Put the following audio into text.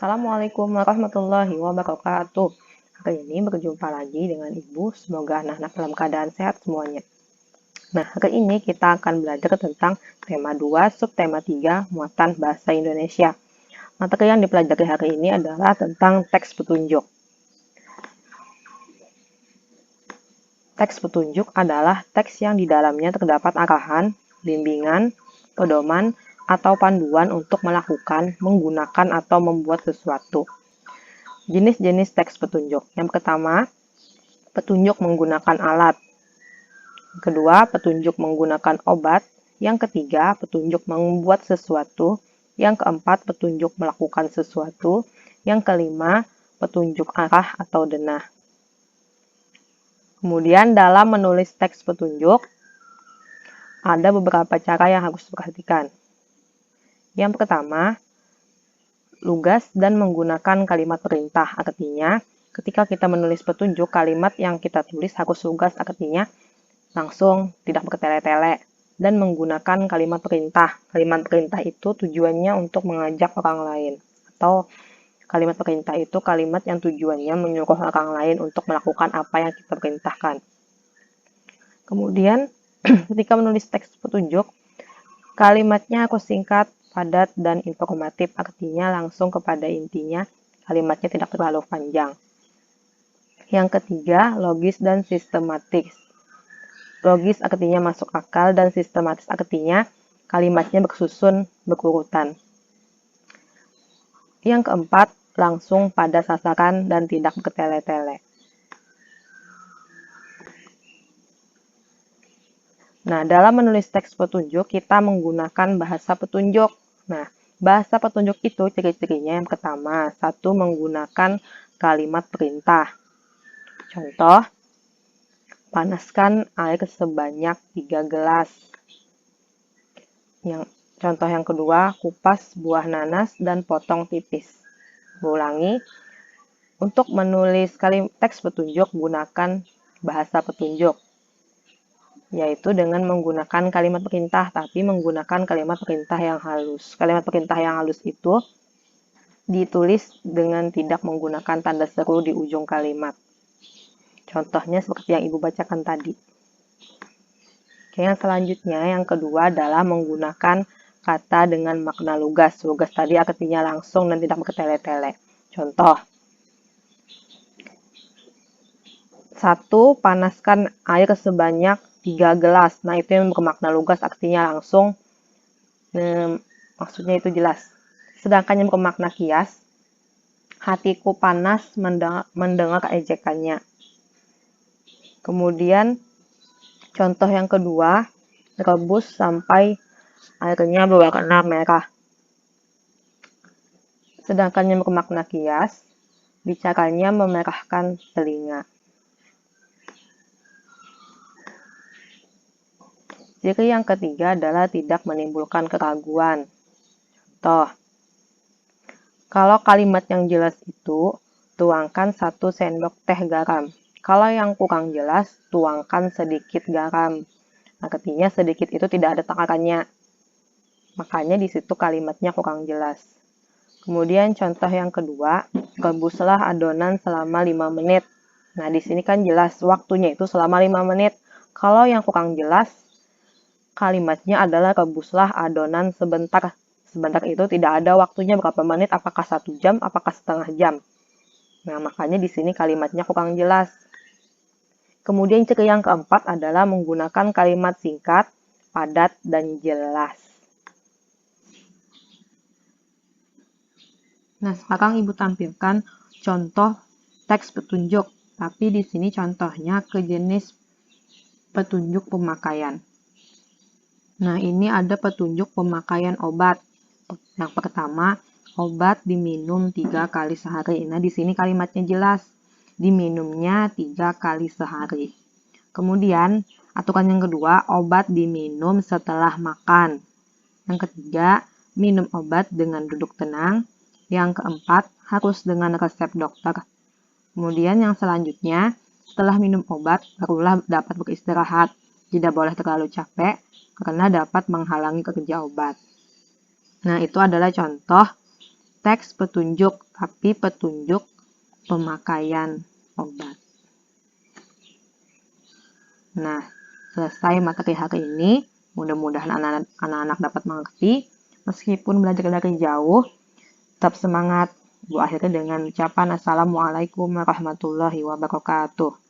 Assalamualaikum warahmatullahi wabarakatuh. Hari ini berjumpa lagi dengan Ibu. Semoga anak-anak dalam keadaan sehat semuanya. Nah, hari ini kita akan belajar tentang tema 2, subtema 3, muatan bahasa Indonesia. Materi yang dipelajari hari ini adalah tentang teks petunjuk. Teks petunjuk adalah teks yang di dalamnya terdapat arahan, bimbingan, pedoman, atau panduan untuk melakukan, menggunakan, atau membuat sesuatu. Jenis-jenis teks petunjuk. Yang pertama, petunjuk menggunakan alat. Yang kedua, petunjuk menggunakan obat. Yang ketiga, petunjuk membuat sesuatu. Yang keempat, petunjuk melakukan sesuatu. Yang kelima, petunjuk arah atau denah. Kemudian dalam menulis teks petunjuk, ada beberapa cara yang harus diperhatikan. Yang pertama, lugas dan menggunakan kalimat perintah. Artinya, ketika kita menulis petunjuk, kalimat yang kita tulis harus lugas, artinya langsung, tidak bertele-tele, dan menggunakan kalimat perintah. Kalimat perintah itu tujuannya untuk mengajak orang lain, atau kalimat perintah itu kalimat yang tujuannya menyuruh orang lain untuk melakukan apa yang kita perintahkan. Kemudian, ketika menulis teks petunjuk, kalimatnya harus singkat, padat, dan informatif, artinya langsung kepada intinya, kalimatnya tidak terlalu panjang. Yang ketiga, logis dan sistematis. Logis artinya masuk akal, dan sistematis artinya kalimatnya bersusun, berurutan. Yang keempat, langsung pada sasaran dan tidak bertele-tele. Nah, dalam menulis teks petunjuk, kita menggunakan bahasa petunjuk. Nah, bahasa petunjuk itu ciri-cirinya yang pertama, satu, menggunakan kalimat perintah. Contoh, panaskan air sebanyak 3 gelas. Contoh yang kedua, kupas buah nanas dan potong tipis. Ulangi, untuk menulis teks petunjuk, gunakan bahasa petunjuk, yaitu dengan menggunakan kalimat perintah, tapi menggunakan kalimat perintah yang halus. Kalimat perintah yang halus itu ditulis dengan tidak menggunakan tanda seru di ujung kalimat. Contohnya seperti yang Ibu bacakan tadi. Oke, yang selanjutnya, yang kedua adalah menggunakan kata dengan makna lugas. Lugas tadi artinya langsung dan tidak bertele-tele. Contoh, 1. Panaskan air sebanyak 3 gelas. Nah, itu yang bermakna lugas, artinya langsung, maksudnya itu jelas. Sedangkan yang bermakna kias, hatiku panas mendengar ejekannya. Kemudian, contoh yang kedua, rebus sampai airnya berwarna merah. Sedangkan yang bermakna kias, bicaranya memerahkan telinga. Ciri yang ketiga adalah tidak menimbulkan keraguan. Contoh, kalau kalimat yang jelas itu, tuangkan 1 sendok teh garam. Kalau yang kurang jelas, tuangkan sedikit garam. Artinya sedikit itu tidak ada takarannya. Makanya di situ kalimatnya kurang jelas. Kemudian contoh yang kedua, rebuslah adonan selama 5 menit. Nah, di sini kan jelas waktunya itu selama 5 menit. Kalau yang kurang jelas, kalimatnya adalah rebuslah adonan sebentar. Sebentar itu tidak ada waktunya berapa menit, apakah 1 jam, apakah setengah jam. Nah, makanya di sini kalimatnya kurang jelas. Kemudian ciri yang keempat adalah menggunakan kalimat singkat, padat, dan jelas. Nah, sekarang Ibu tampilkan contoh teks petunjuk, tapi di sini contohnya ke jenis petunjuk pemakaian. Nah, ini ada petunjuk pemakaian obat. Yang pertama, obat diminum 3 kali sehari. Nah, di sini kalimatnya jelas. Diminumnya 3 kali sehari. Kemudian, aturan yang kedua, obat diminum setelah makan. Yang ketiga, minum obat dengan duduk tenang. Yang keempat, harus dengan resep dokter. Kemudian yang selanjutnya, setelah minum obat, barulah dapat beristirahat. Tidak boleh terlalu capek, karena dapat menghalangi kerja obat. Nah, itu adalah contoh teks petunjuk, tapi petunjuk pemakaian obat. Nah, selesai materi hari ini. Mudah-mudahan anak-anak dapat mengerti. Meskipun belajar dari jauh, tetap semangat. Bu akhirnya dengan ucapan Assalamualaikum warahmatullahi wabarakatuh.